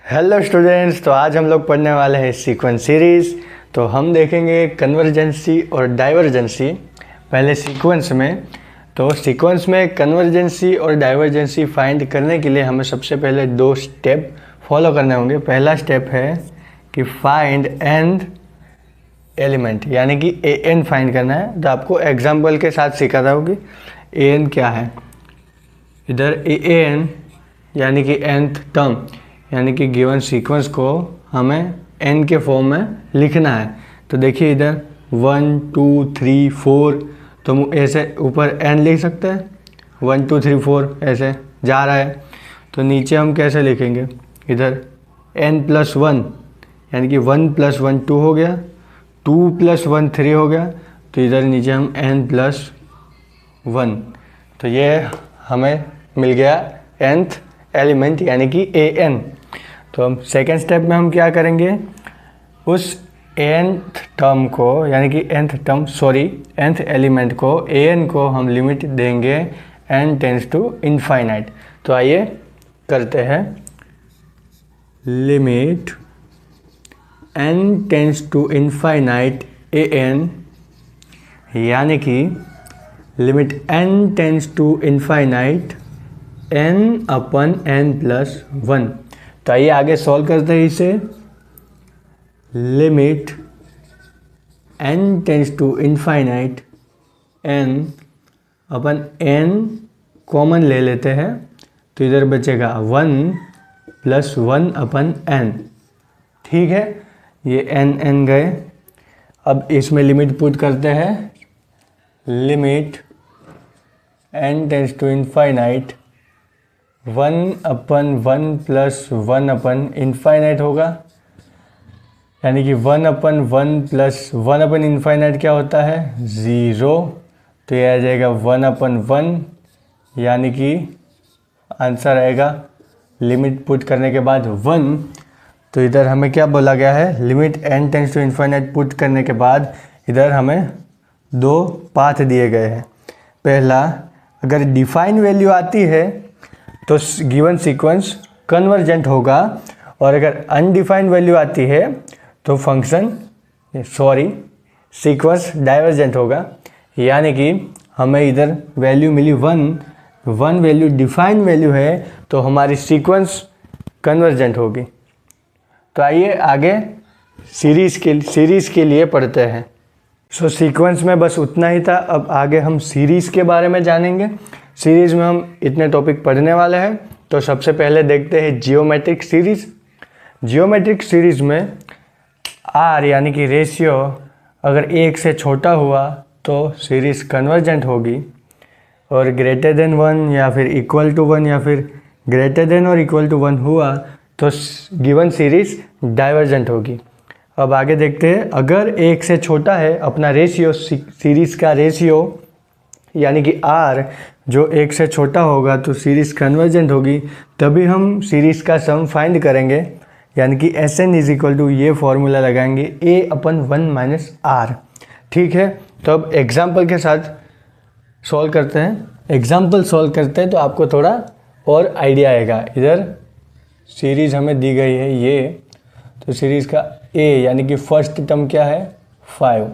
Hello students, तो आज हम लोग पढ़ने वाले हैं सीक्वेंस सीरीज़। तो हम देखेंगे कन्वर्जेंसी और डाइवर्जेंसी पहले सीक्वेंस में। तो सीक्वेंस में कन्वर्जेंसी और डाइवर्जेंसी फाइंड करने के लिए हमें सबसे पहले दो स्टेप फॉलो करने होंगे। पहला स्टेप है कि फाइंड एन एलिमेंट, यानी कि ए एन फाइंड करना है। तो आपको एग्जाम्पल के साथ सिखाता हूँ कि ए एन क्या है। इधर ए एन यानी कि nth टर्म, यानी कि गिवन सीक्वेंस को हमें n के फॉर्म में लिखना है। तो देखिए इधर 1 2 3 4, तो हम ऐसे ऊपर n लिख सकते हैं। 1 2 3 4 ऐसे जा रहा है। तो नीचे हम कैसे लिखेंगे, इधर n+1 यानी कि 1 + 1 2 हो गया, 2 + 1 3 हो गया। तो इधर नीचे हम n+1, तो ये हमें मिल गया nth एलिमेंट यानी कि ए एन। तो हम सेकेंड स्टेप में हम क्या करेंगे, उस nth टर्म को यानी कि nth एलिमेंट को ए एन को हम लिमिट देंगे n टेंस टू इनफाइनाइट। तो आइए करते हैं। Limit n tends to infinite a n, यानी कि limit n tends to infinite n/n+1। तो आइए आगे सॉल्व करते हैं इसे। Limit n tends to infinite n/n common ले लेते हैं। तो इधर बचेगा 1 + 1/n। ठीक है, ये n गए। अब इसमें लिमिट पुट करते हैं। Limit n tends to infinite 1/1 + 1/∞ होगा, यानी कि 1/1 + 1/∞ क्या होता है, 0। तो ये आ जाएगा 1/1, यानी कि आंसर आएगा लिमिट पुट करने के बाद 1। तो इधर हमें क्या बोला गया है, limit n tends to infinite put करने के बाद इधर हमें दो पाथ दिए गए हैं। पहला, अगर डिफाइन वैल्यू आती है तो गिवन सीक्वेंस कन्वर्जेंट होगा, और अगर अनडिफाइंड वैल्यू आती है तो सीक्वेंस डाइवर्जेंट होगा। यानी कि हमें इधर वैल्यू मिली 1 वैल्यू डिफाइंड वैल्यू है, तो हमारी सीक्वेंस कन्वर्जेंट होगी। तो आइए आगे सीरीज़ के लिए पढ़ते हैं। सीक्वेंस में बस उतना ही था। अब आगे हम सीरीज़ के बारे में जानेंगे। सीरीज़ में हम इतने टॉपिक पढ़ने वाले हैं। तो सबसे पहले देखते हैं जियोमेट्रिक सीरीज़। जियोमेट्रिक सीरीज़ में आर यानी कि रेशियो अगर 1 से छोटा हुआ तो सीरीज़ कन्वर्जेंट होगी, और ग्रेटर देन 1 या फिर इक्वल टू 1 या फिर ग्रेटर देन और इक्वल टू 1 हुआ तो गिवन सीरीज़ डाइवर्जेंट होगी। अब आगे देखते हैं, अगर 1 से छोटा है अपना रेशियो, सीरीज़ का रेशियो यानी कि आर जो 1 से छोटा होगा तो सीरीज़ कन्वर्जेंट होगी। तभी हम सीरीज़ का सम फाइंड करेंगे, यानी कि Sn = ये फॉर्मूला लगाएंगे a/1 - r। ठीक है, तो अब एग्जाम्पल के साथ सॉल्व करते हैं। एग्जाम्पल सॉल्व करते हैं तो आपको थोड़ा और आइडिया आएगा। इधर सीरीज़ हमें दी गई है ये, तो सीरीज़ का a यानी कि फर्स्ट टर्म क्या है 5,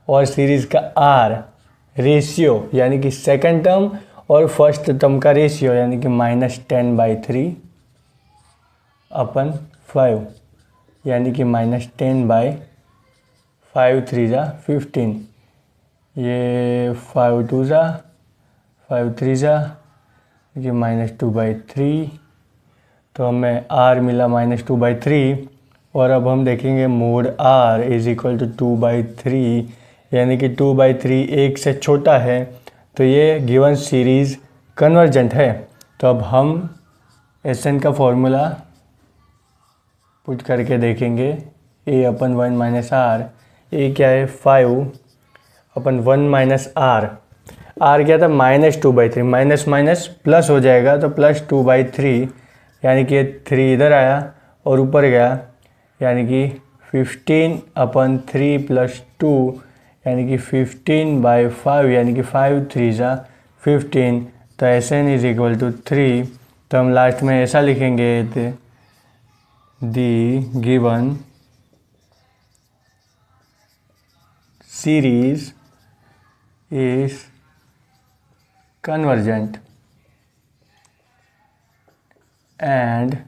और सीरीज़ का r रेशियो यानी कि सेकंड टर्म और फर्स्ट टर्म का रेशियो यानी कि -10/3/5, यानी कि -10/5 3 × 15, ये 5 2 5 3 ये -2/3। तो हमें r मिला -2/3। और अब हम देखेंगे मोड r = 2/3, यानी कि 2/3 1 से छोटा है, तो ये गिवन सीरीज़ कन्वर्जेंट है। तो अब हम Sn का फॉर्मूला पुट करके देखेंगे। a/1 - r, a क्या है 5/1 - r। r क्या था -2/3, माइनस माइनस प्लस हो जाएगा तो +2/3, यानी कि 3 इधर आया और ऊपर गया, यानी कि 15/3 + 2, यानी कि 15/5, यानी कि 5 3 15। तो Sn = 3। तो हम लास्ट में ऐसा लिखेंगे the given series is convergent and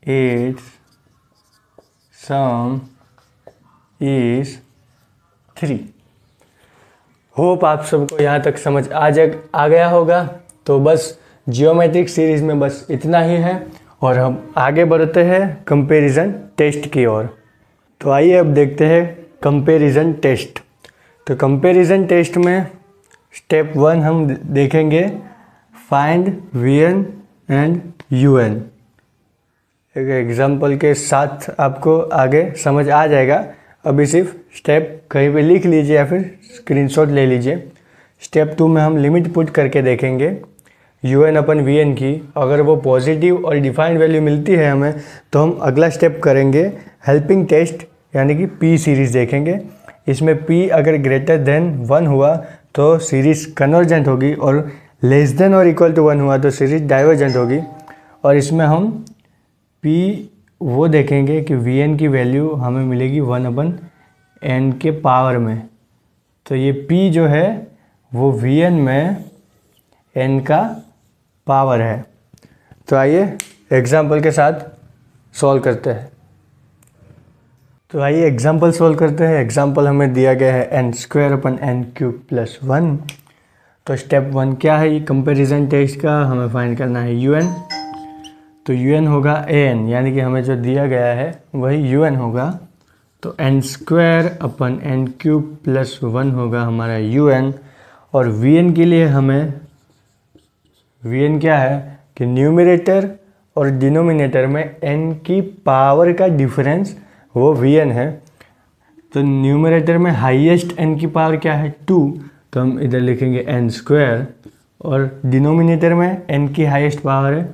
its sum is 3। Hope आप सबको यहाँ तक समझ आ गया होगा। तो बस जियोमेट्रिक सीरीज में बस इतना ही है और हम आगे बढ़ते हैं कंपैरिजन टेस्ट की ओर। तो आइए अब देखते हैं कंपैरिजन टेस्ट। तो कंपैरिजन टेस्ट में स्टेप 1 हम देखेंगे फाइंड Vn एंड Un। एक एग्जांपल के साथ आपको आगे समझ आ जाएगा। अभी सिर्फ स्टेप कहीं पे लिख लीजिए या फिर स्क्रीनशॉट ले लीजिए। स्टेप 2 में हम लिमिट पुट करके देखेंगे UN अपन Vn की। अगर वो पॉजिटिव और डिफाइंड वैल्यू मिलती है हमें तो हम अगला स्टेप करेंगे हेल्पिंग टेस्ट यानी कि P सीरीज़ देखेंगे। इसमें P अगर ग्रेटर देन 1 हुआ तो सीरीज़ कन्वर्जेंट होगी और लेस देन और इक्वल टू 1 हुआ तो सीरीज़ डाइवर्जेंट होगी। और इसमें हम P वो देखेंगे कि Vn की वैल्यू हमें मिलेगी 1/n के पावर में। तो ये P जो है वो Vn में n का पावर है। तो आइए एग्जाम्पल के साथ सॉल्व करते हैं। तो आइए एग्जाम्पल सॉल्व करते हैं। एग्जाम्पल हमें दिया गया है n² + n³ + 1। तो स्टेप 1 क्या है, ये कंपैरिजन टेस्ट का हमें फाइंड करना है UN। तो UN होगा an यानी कि हमें जो दिया गया है वही UN होगा। तो n² / n³ + 1 होगा हमारा UN। और Vn के लिए हमें Vn क्या है कि न्यूमरेटर और डिनोमिनेटर में n की पावर का डिफरेंस वो Vn है। तो न्यूमरेटर में हाईएस्ट n की पावर क्या है 2, तो हम इधर लिखेंगे n² और डिनोमिनेटर में n की हाईएस्ट पावर है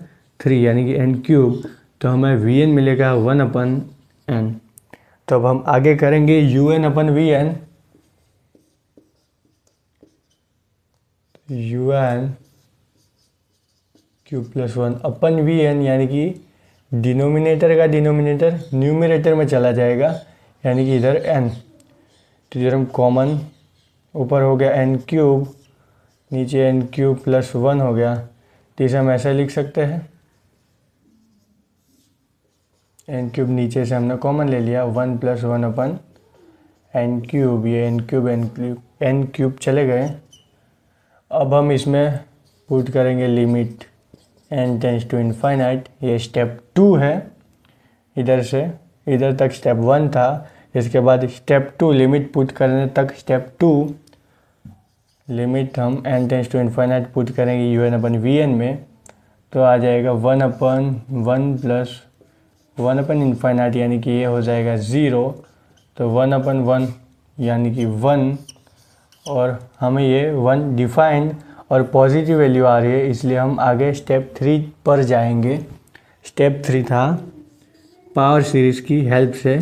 3 यानी कि n³। तो हमें Vn मिलेगा 1/n। तो अब हम आगे करेंगे UN/Vn। UN³ + 1/Vn यानी कि डिनोमिनेटर का डिनोमिनेटर न्यूमरेटर में चला जाएगा यानी कि इधर n। तो इधर हम कॉमन ऊपर हो गया n³, नीचे n³ + 1 हो गया। तो इसे हम ऐसा लिख सकते हैं n³ नीचे से हमने कॉमन ले लिया 1 + 1/n³। ये n³ चले गए। अब हम इसमें पुट करेंगे limit n tends to infinite. ये स्टेप 2 है। इधर से इधर तक स्टेप 1 था। इसके बाद स्टेप 2 लिमिट पुट करने तक स्टेप 2 लिमिट हम n tends to infinite put करेंगे UN/Vn में। तो आ जाएगा 1/1 + 1/∞ यानी कि ये हो जाएगा 0। तो 1/1 यानी कि 1 और हमें ये 1 डिफाइंड और पॉजिटिव वैल्यू आ रही है, इसलिए हम आगे स्टेप 3 पर जाएंगे। स्टेप 3 था पावर सीरीज़ की हेल्प से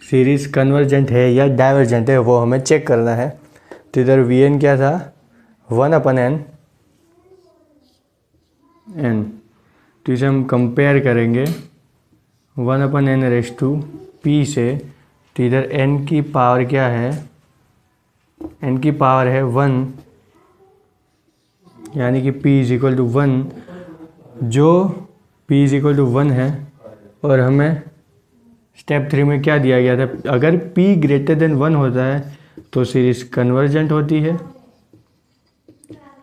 सीरीज़ कन्वर्जेंट है या डाइवर्जेंट है वो हमें चेक करना है। तो इधर Vn क्या था 1/n। तो इसे हम कंपेयर करेंगे 1/n⁻p से। तो इधर n की पावर क्या है, n की पावर है 1 यानी कि p = 1। जो p = 1 है और हमें स्टेप 3 में क्या दिया गया था, अगर p > 1 होता है तो सीरीज़ कन्वर्जेंट होती है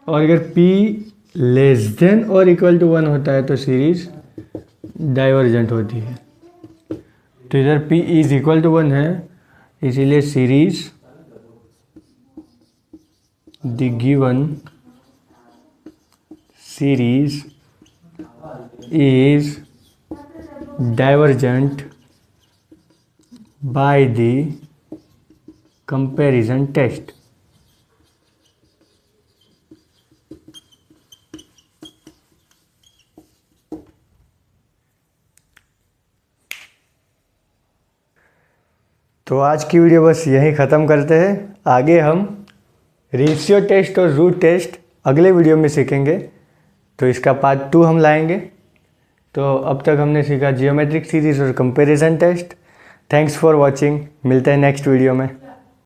और अगर p < = 1 होता है तो सीरीज़ डाइवर्जेंट होती है। तो इधर p = 1 है, इसीलिए series the given series is divergent by the comparison test। तो आज की वीडियो बस यहीं ख़त्म करते हैं। आगे हम रेशियो टेस्ट और रूट टेस्ट अगले वीडियो में सीखेंगे। तो इसका पार्ट 2 हम लाएंगे। तो अब तक हमने सीखा जियोमेट्रिक सीरीज और comparison test. Thanks for watching, मिलते हैं नेक्स्ट वीडियो में।